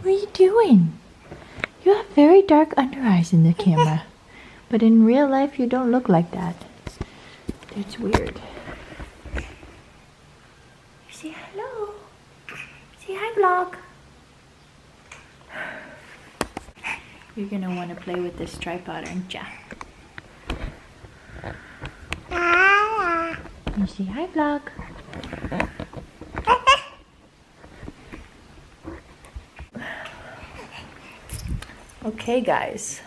What are you doing? You have very dark under eyes in the camera. But in real life, you don't look like that. It's weird. Say hello. Say hi, vlog. You're gonna want to play with this tripod, aren't ya? You say hi, vlog. Okay, guys.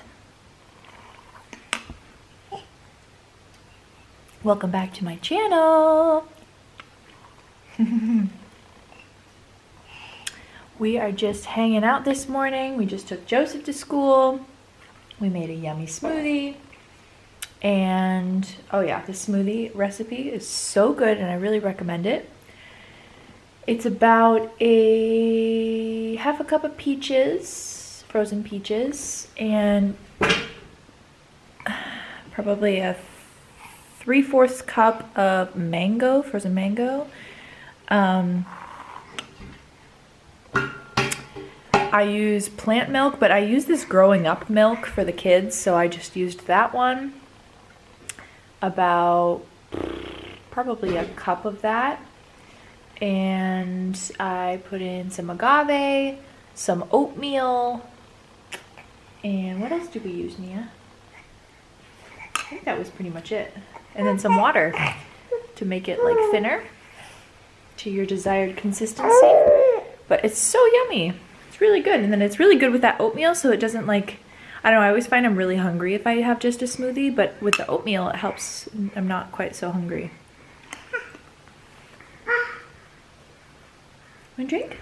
Welcome back to my channel. We are just hanging out this morning. We just took Joseph to school. We made a yummy smoothie. And oh yeah, the smoothie recipe is so good and I really recommend it. It's about a half a cup of peaches, frozen peaches, and probably a 3/4 cup of mango, frozen mango. I use plant milk, but I use this growing up milk for the kids, so I just used that one. About probably a cup of that. And I put in some agave, some oatmeal, and what else did we use, Nia? I think that was pretty much it. And then some water to make it like thinner to your desired consistency. But it's so yummy. It's really good. And then it's really good with that oatmeal, so it doesn't like, I don't know, I always find I'm really hungry if I have just a smoothie, but with the oatmeal it helps, I'm not quite so hungry. Want a drink?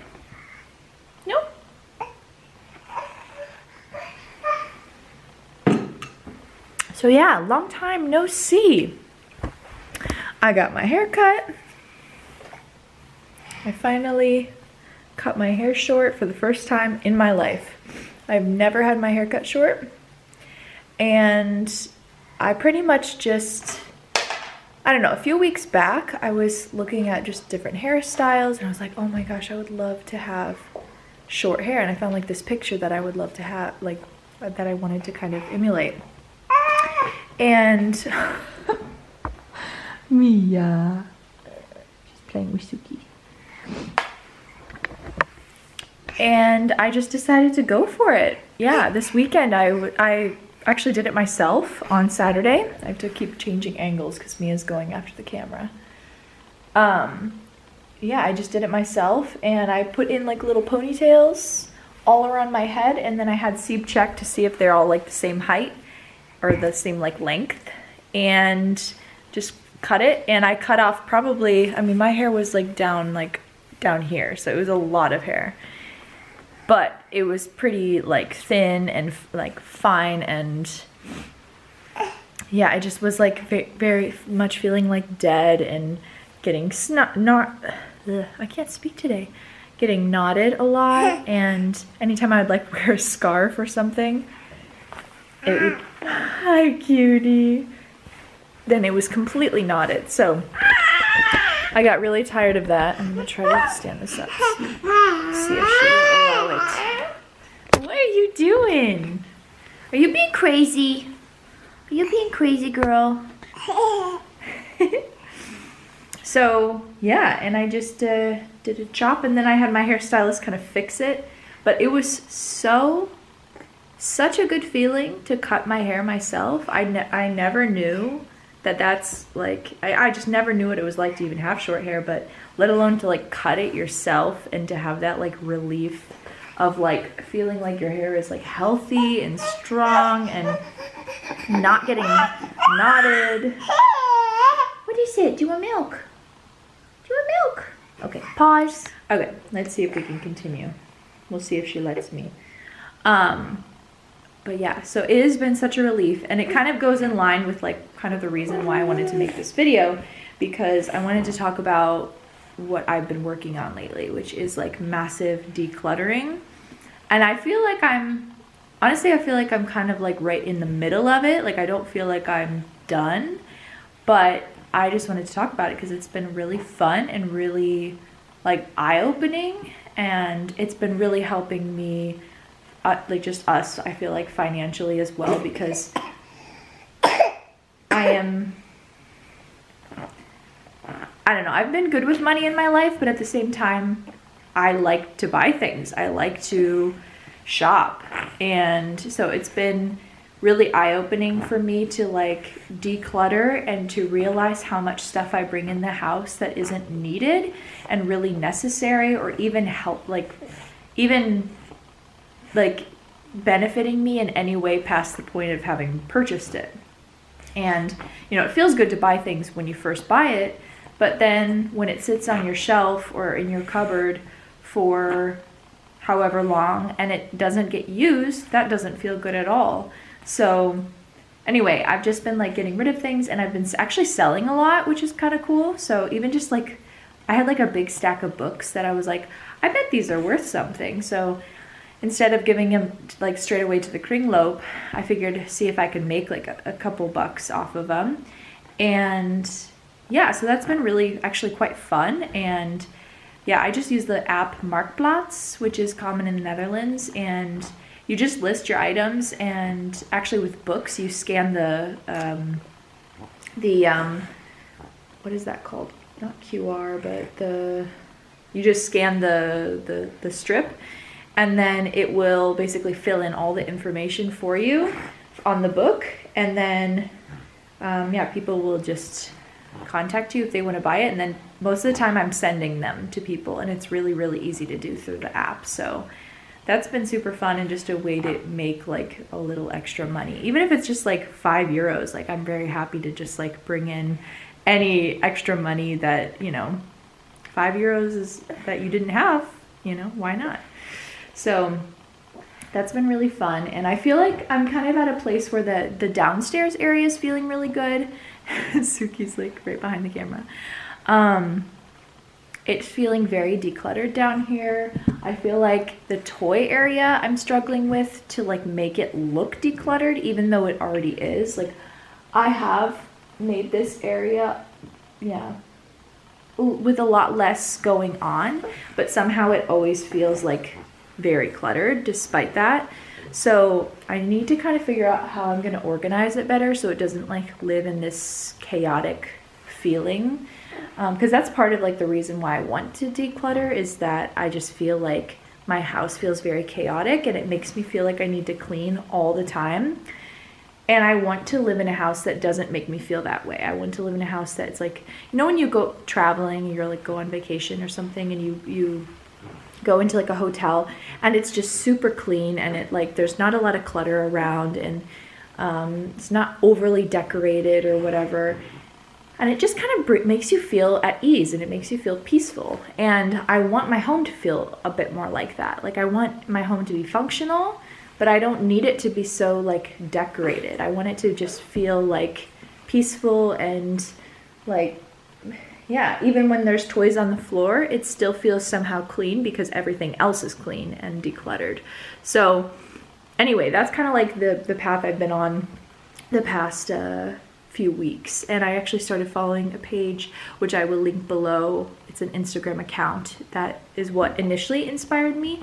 No? So yeah, long time no see. I got my hair cut. I finally cut my hair short for the first time in my life. I've never had my hair cut short. And I pretty much just, I don't know, a few weeks back, I was looking at just different hairstyles and I was like, oh my gosh, I would love to have short hair. And I found like this picture that I would love to have, like, that I wanted to kind of emulate. And Mia, she's playing with Suki. And I just decided to go for it. Yeah, this weekend I actually did it myself on Saturday. I have to keep changing angles because Mia's going after the camera. Yeah, I just did it myself and I put in like little ponytails all around my head, and then I had Sieb check to see if they're all like the same height or the same like length, and just cut it. And I cut off probably, I mean, my hair was like down here, so it was a lot of hair. But it was pretty like thin and like fine, and yeah, I just was like very much feeling like dead and getting I can't speak today. Getting knotted a lot, and anytime I would like wear a scarf or something, it would, hi cutie, then it was completely knotted. So I got really tired of that. I'm gonna try to stand this up. See if she will allow it. What are you doing? Are you being crazy? Are you being crazy, girl? So yeah, and I just did a chop, and then I had my hairstylist kind of fix it. But it was such a good feeling to cut my hair myself. I never knew that's like, I just never knew what it was like to even have short hair, but let alone to like cut it yourself and to have that like relief of like feeling like your hair is like healthy and strong and not getting knotted. What is it? Do you want milk? Do you want milk? Okay, pause. Okay, let's see if we can continue. We'll see if she lets me. But yeah, so it has been such a relief, and it kind of goes in line with like kind of the reason why I wanted to make this video, because I wanted to talk about what I've been working on lately, which is like massive decluttering. And I feel like honestly, I feel like I'm kind of like right in the middle of it. Like I don't feel like I'm done, but I just wanted to talk about it because it's been really fun and really like eye-opening. and it's been really helping me, like just us, I feel like financially as well, because I don't know, I've been good with money in my life, but at the same time, I like to buy things. I like to shop. And so it's been really eye-opening for me to like declutter and to realize how much stuff I bring in the house that isn't needed and really necessary, or even help, even benefiting me in any way past the point of having purchased it. And, you know, it feels good to buy things when you first buy it, but then when it sits on your shelf or in your cupboard for however long and it doesn't get used, that doesn't feel good at all. So anyway, I've just been like getting rid of things, and I've been actually selling a lot, which is kind of cool. So even just like, I had like a big stack of books that I was like, I bet these are worth something. So instead of giving them like straight away to the kringloop, I figured see if I could make like a couple bucks off of them. And yeah, so that's been really actually quite fun. And yeah, I just use the app Marktplaats, which is common in the Netherlands, and you just list your items. And actually with books, you scan the what is that called? Not QR, but you just scan the strip, and then it will basically fill in all the information for you on the book. And then yeah, people will just contact you if they want to buy it. And then most of the time I'm sending them to people, and it's really, really easy to do through the app. So that's been super fun, and just a way to make like a little extra money. Even if it's just like €5, like I'm very happy to just like bring in any extra money that, you know, €5 is that you didn't have, you know, why not? So that's been really fun. And I feel like I'm kind of at a place where the downstairs area is feeling really good. Suki's like right behind the camera. It's feeling very decluttered down here. I feel like the toy area I'm struggling with to like make it look decluttered, even though it already is. Like I have made this area, yeah, with a lot less going on, but somehow it always feels like very cluttered despite that. So I need to kind of figure out how I'm going to organize it better so it doesn't like live in this chaotic feeling. Because that's part of like the reason why I want to declutter, is that I just feel like my house feels very chaotic, and it makes me feel like I need to clean all the time. And I want to live in a house that doesn't make me feel that way. I want to live in a house that's like, you know, when you go traveling, you're like go on vacation or something, and you go into like a hotel and it's just super clean, and it like there's not a lot of clutter around, and it's not overly decorated or whatever. And it just kind of makes you feel at ease, and it makes you feel peaceful. And I want my home to feel a bit more like that. Like I want my home to be functional, but I don't need it to be so like decorated. I want it to just feel like peaceful, and like, yeah, even when there's toys on the floor, it still feels somehow clean because everything else is clean and decluttered. So anyway, that's kind of like the path I've been on the past few weeks. And I actually started following a page, which I will link below. It's an Instagram account that is what initially inspired me.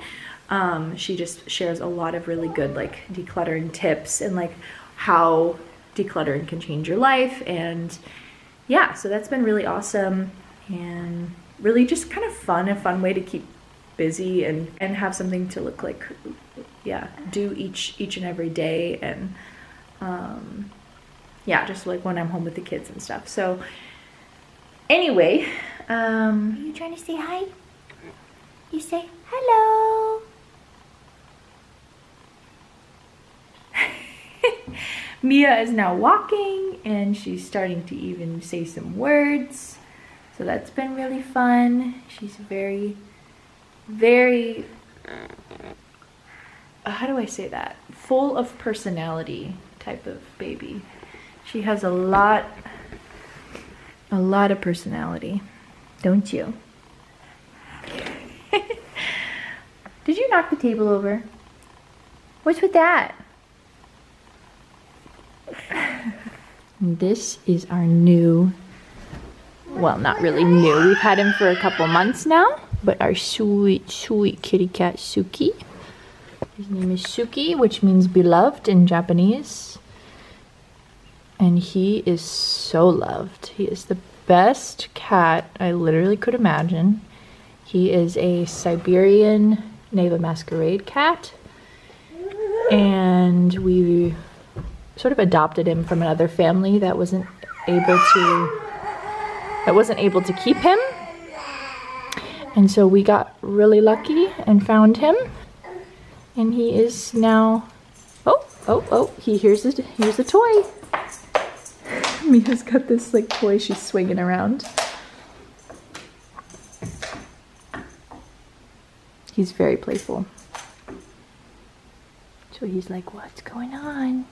She just shares a lot of really good like decluttering tips, and like how decluttering can change your life. And yeah, so that's been really awesome, and really just kind of fun, a fun way to keep busy and have something to look like, yeah, do each and every day. And yeah, just like when I'm home with the kids and stuff. So anyway, are you trying to say hi? You say hello. Mia is now walking, and she's starting to even say some words. So that's been really fun. She's very, very, how do I say that? Full of personality type of baby. She has a lot of personality, don't you? Did you knock the table over? What's with that? This is our new, well, not really new. We've had him for a couple months now. but our sweet, sweet kitty cat, Suki. His name is Suki, which means beloved in Japanese. And he is so loved. He is the best cat I literally could imagine. He is a Siberian Neva Masquerade cat. And we sort of adopted him from another family that wasn't able to keep him. And so we got really lucky and found him. And he is now, he here's a toy. Mia's got this like toy she's swinging around. He's very playful. So he's like, what's going on?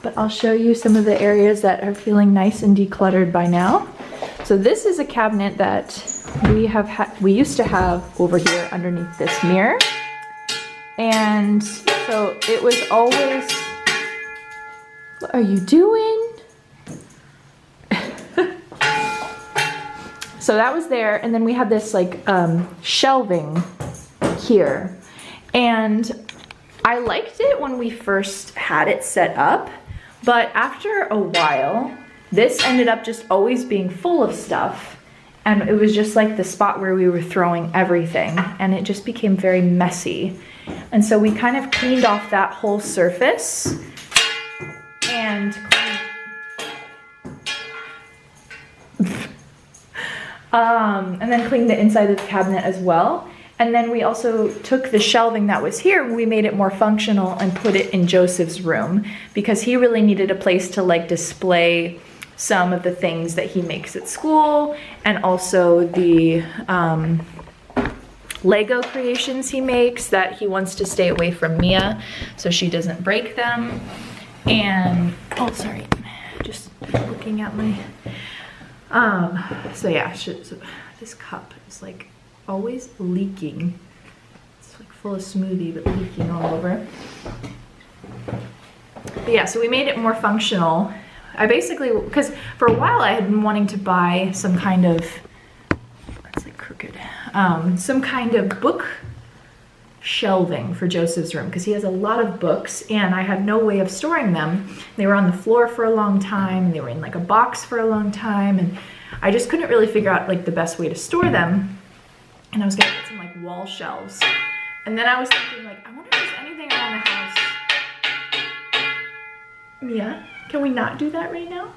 But I'll show you some of the areas that are feeling nice and decluttered by now. So this is a cabinet that we used to have over here underneath this mirror. And so it was always, what are you doing? So that was there, and then we had this like shelving here. And I liked it when we first had it set up, but after a while, this ended up just always being full of stuff. And it was just like the spot where we were throwing everything, and it just became very messy. And so we kind of cleaned off that whole surface and then cleaned the inside of the cabinet as well. And then we also took the shelving that was here and we made it more functional and put it in Joseph's room, because he really needed a place to like display some of the things that he makes at school, and also the Lego creations he makes that he wants to stay away from Mia so she doesn't break them. And, oh, sorry, just looking at my, so yeah, so this cup is like always leaking. It's like full of smoothie, but leaking all over. But yeah, so we made it more functional. I basically, because for a while I had been wanting to buy some kind of, it's like crooked, some kind of book shelving for Joseph's room, because he has a lot of books and I had no way of storing them. They were on the floor for a long time, and they were in like a box for a long time, and I just couldn't really figure out like the best way to store them. And I was gonna get some like wall shelves. And then I was thinking like, I wonder if there's anything around the house. Mia, can we not do that right now?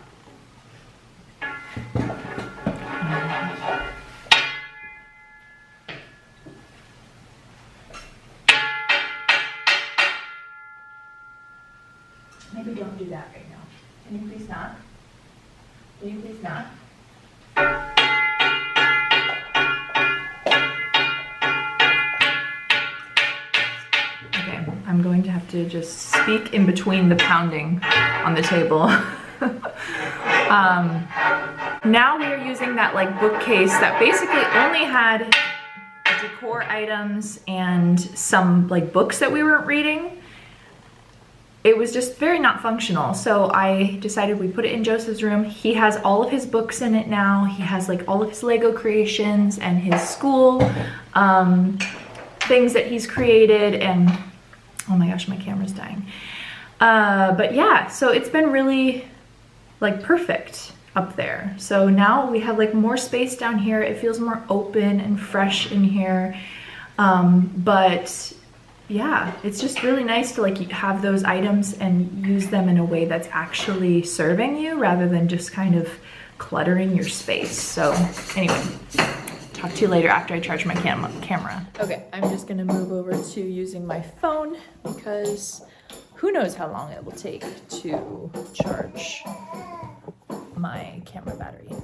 Maybe don't do that right now. Can you please not? Can you please not? Okay, I'm going to have to just speak in between the pounding on the table. Now we are using that like bookcase that basically only had decor items and some like books that we weren't reading. It was just very not functional. So I decided we put it in Joseph's room. He has all of his books in it now. He has like all of his Lego creations and his school things that he's created. And oh my gosh, my camera's dying. But yeah, so it's been really like perfect up there. So now we have like more space down here. It feels more open and fresh in here. But yeah, it's just really nice to like have those items and use them in a way that's actually serving you rather than just kind of cluttering your space. So anyway, talk to you later after I charge my camera. Okay, I'm just gonna move over to using my phone because who knows how long it will take to charge my camera battery.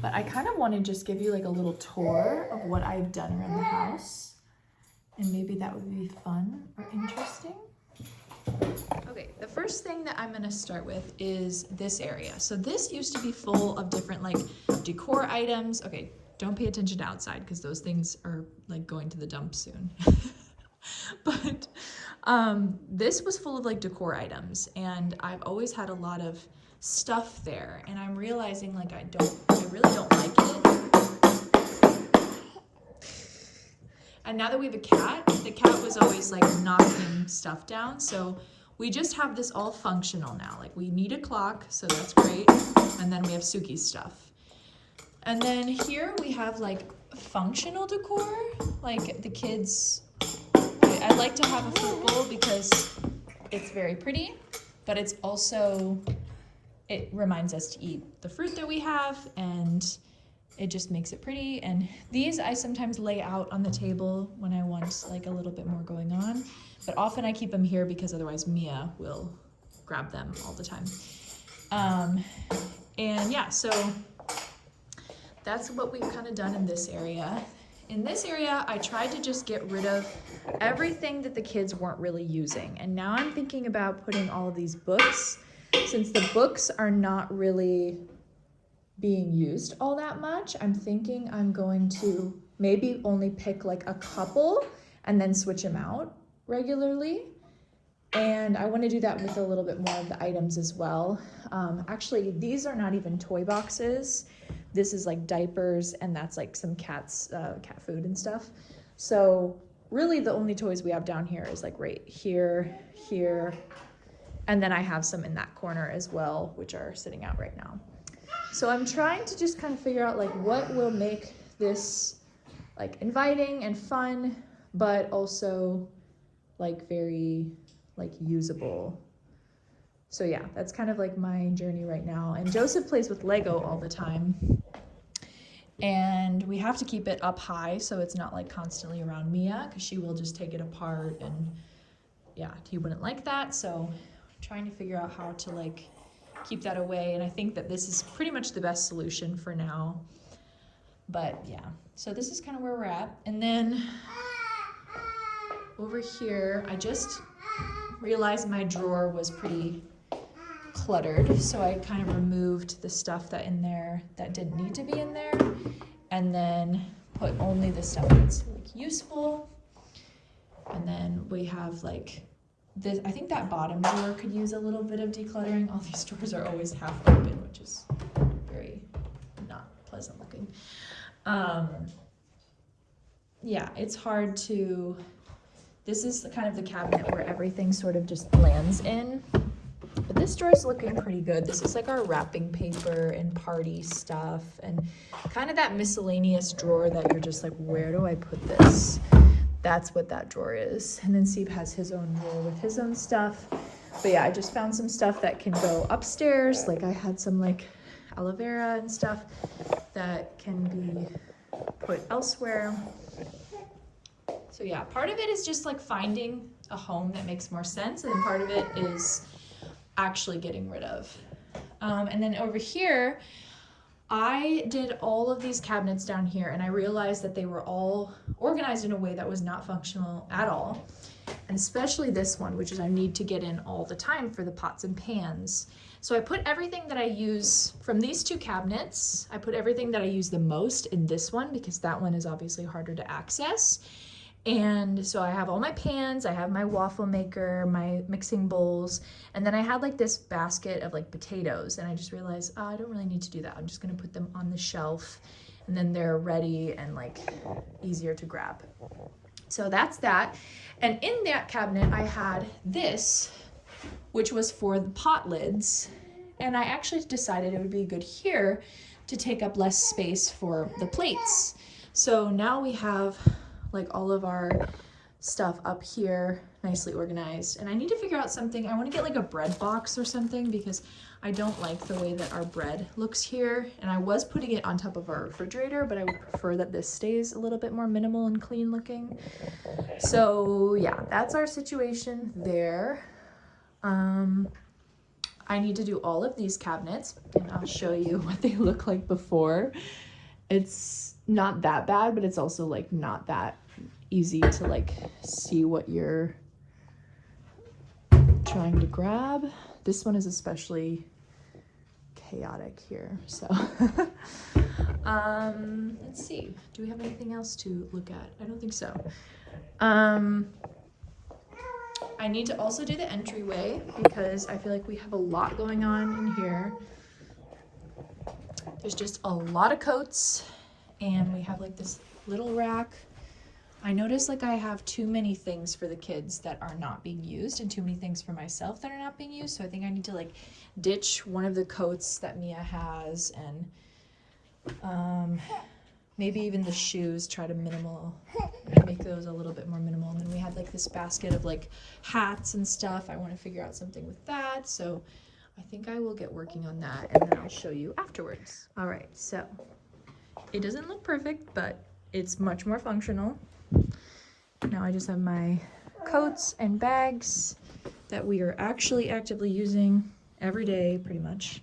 But I kind of want to just give you like a little tour of what I've done around the house. And maybe that would be fun or interesting. Okay, the first thing that I'm gonna start with is this area. So this used to be full of different like decor items. Okay, don't pay attention to outside because those things are like going to the dump soon. But this was full of like decor items, and I've always had a lot of stuff there, and I'm realizing like I really don't like it. And now that we have a cat, the cat was always like knocking stuff down, so we just have this all functional now. Like we need a clock, so that's great. And then we have Suki's stuff. And then here we have like functional decor, like the kids. I like to have a fruit bowl because it's very pretty, but it's also, it reminds us to eat the fruit that we have, and it just makes it pretty. And these I sometimes lay out on the table when I want like a little bit more going on, but often I keep them here because otherwise Mia will grab them all the time. And yeah, so that's what we've kind of done in this area. In this area, I tried to just get rid of everything that the kids weren't really using. And now I'm thinking about putting all of these books, since the books are not really being used all that much. I'm thinking I'm going to maybe only pick like a couple and then switch them out regularly. And I want to do that with a little bit more of the items as well. Actually, these are not even toy boxes. This is like diapers, and that's like some cat food and stuff. So really the only toys we have down here is like right here, here, and then I have some in that corner as well, which are sitting out right now. So I'm trying to just kind of figure out like what will make this like inviting and fun, but also like very like usable. So yeah, that's kind of like my journey right now. And Joseph plays with Lego all the time, and we have to keep it up high so it's not like constantly around Mia, because she will just take it apart, and yeah, he wouldn't like that. So I'm trying to figure out how to like keep that away, and I think that this is pretty much the best solution for now. But yeah, so this is kind of where we're at. And then over here, I just realized my drawer was pretty cluttered, so I kind of removed the stuff that in there that didn't need to be in there, and then put only the stuff that's like useful. And then we have like this, I think that bottom drawer could use a little bit of decluttering. All these drawers are always half open, which is very not pleasant looking. Yeah, it's hard to, this is the kind of the cabinet where everything sort of just lands in. But this drawer is looking pretty good. This is like our wrapping paper and party stuff, and kind of that miscellaneous drawer that you're just like, where do I put this? That's what that drawer is. And then Steve has his own drawer with his own stuff. But yeah, I just found some stuff that can go upstairs. Like I had some like aloe vera and stuff that can be put elsewhere. So yeah, part of it is just like finding a home that makes more sense, and then part of it is actually getting rid of. And then over here, I did all of these cabinets down here, and I realized that they were all organized in a way that was not functional at all. And especially this one, which is I need to get in all the time for the pots and pans. So I put everything that I use from these two cabinets, I put everything that I use the most in this one, because that one is obviously harder to access. And so I have all my pans, I have my waffle maker, my mixing bowls, and then I had like this basket of like potatoes, and I just realized, oh, I don't really need to do that. I'm just gonna put them on the shelf, and then they're ready and like easier to grab. So that's that. And in that cabinet, I had this, which was for the pot lids. And I actually decided it would be good here to take up less space for the plates. So now we have like all of our stuff up here, nicely organized. And I need to figure out something. I want to get like a bread box or something, because I don't like the way that our bread looks here. And I was putting it on top of our refrigerator, but I would prefer that this stays a little bit more minimal and clean looking. So yeah, that's our situation there. I need to do all of these cabinets, and I'll show you what they look like before. It's not that bad, but it's also like not that easy to like see what you're trying to grab. This one is especially chaotic here, so let's see, do we have anything else to look at? I don't think so. I need to also do the entryway because I feel like we have a lot going on in here. There's just a lot of coats, and we have like this little rack. I noticed like I have too many things for the kids that are not being used and too many things for myself that are not being used. So I think I need to like ditch one of the coats that Mia has, and maybe even the shoes, try to make those a little bit more minimal. And then we had like this basket of like hats and stuff. I want to figure out something with that. So I think I will get working on that, and then I'll show you afterwards. All right, so it doesn't look perfect, but it's much more functional. Now I just have my coats and bags that we are actually actively using every day, pretty much.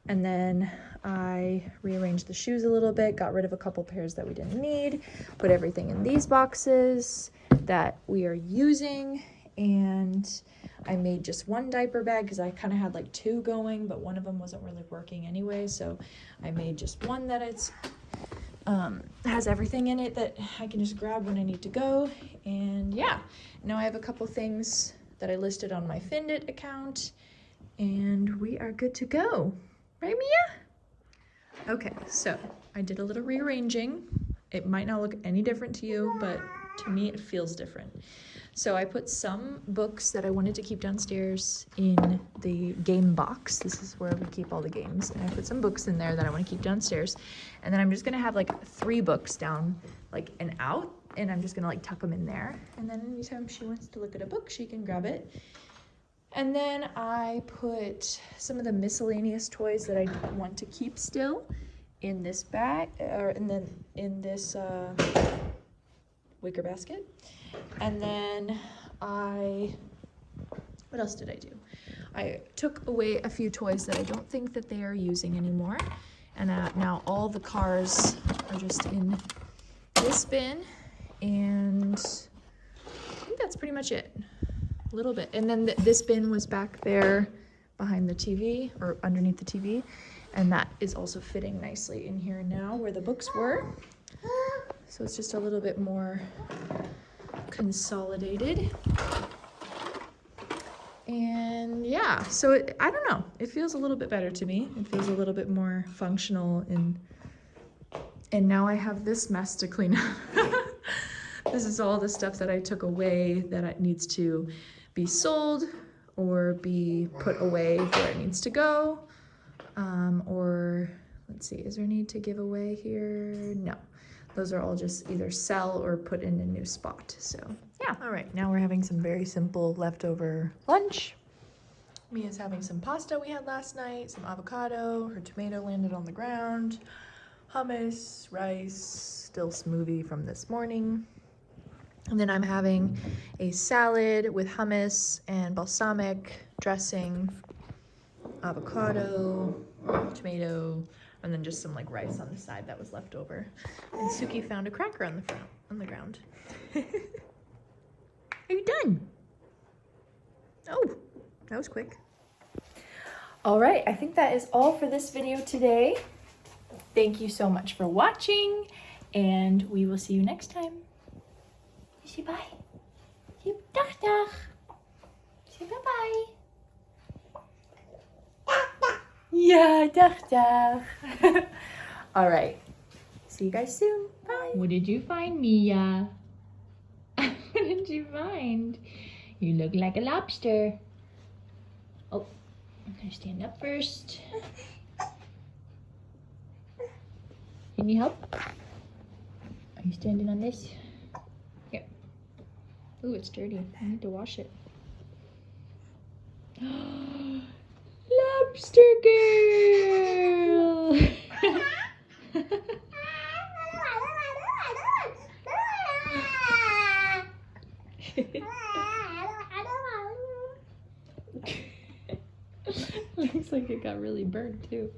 And then I rearranged the shoes a little bit, got rid of a couple pairs that we didn't need, put everything in these boxes that we are using, and I made just one diaper bag because I kind of had like two going, but one of them wasn't really working anyway, so I made just one that has everything in it that I can just grab when I need to go. And yeah, now I have a couple things that I listed on my Findit account, and we are good to go. Right, Mia? Okay, so I did a little rearranging. It might not look any different to you, but to me it feels different. So I put some books that I wanted to keep downstairs in the game box. This is where we keep all the games. And I put some books in there that I want to keep downstairs. And then I'm just going to have like 3 books down, like and out. And I'm just going to like tuck them in there. And then anytime she wants to look at a book, she can grab it. And then I put some of the miscellaneous toys that I want to keep still in this bag, and then in this wicker basket. And then what else did I do? I took away a few toys that I don't think that they are using anymore. And now all the cars are just in this bin. And I think that's pretty much it. A little bit. And then this bin was back there behind the TV, or underneath the TV. And that is also fitting nicely in here now where the books were. So it's just a little bit more consolidated. And yeah, so I don't know, it feels a little bit better to me. It feels a little bit more functional, and now I have this mess to clean up. This is all the stuff that I took away that it needs to be sold or be put away where it needs to go. Or let's see, is there a need to give away here? No. Those are all just either sell or put in a new spot. So yeah. All right, now we're having some very simple leftover lunch. Mia's having some pasta we had last night, some avocado, her tomato landed on the ground, hummus, rice, still smoothie from this morning. And then I'm having a salad with hummus and balsamic dressing, avocado, tomato, and then just some like rice on the side that was left over. And Suki found a cracker on the ground. Are you done? Oh, that was quick. All right, I think that is all for this video today. Thank you so much for watching, and we will see you next time. Say bye. Say dag dag. Say bye bye. Yeah, dag dag. All right. See you guys soon. Bye. What did you find, Mia? What did you find? You look like a lobster. Oh, I'm gonna stand up first. Can you help? Are you standing on this? Here. Ooh, it's dirty. I need to wash it. Lobster girl! Looks like it got really burnt too.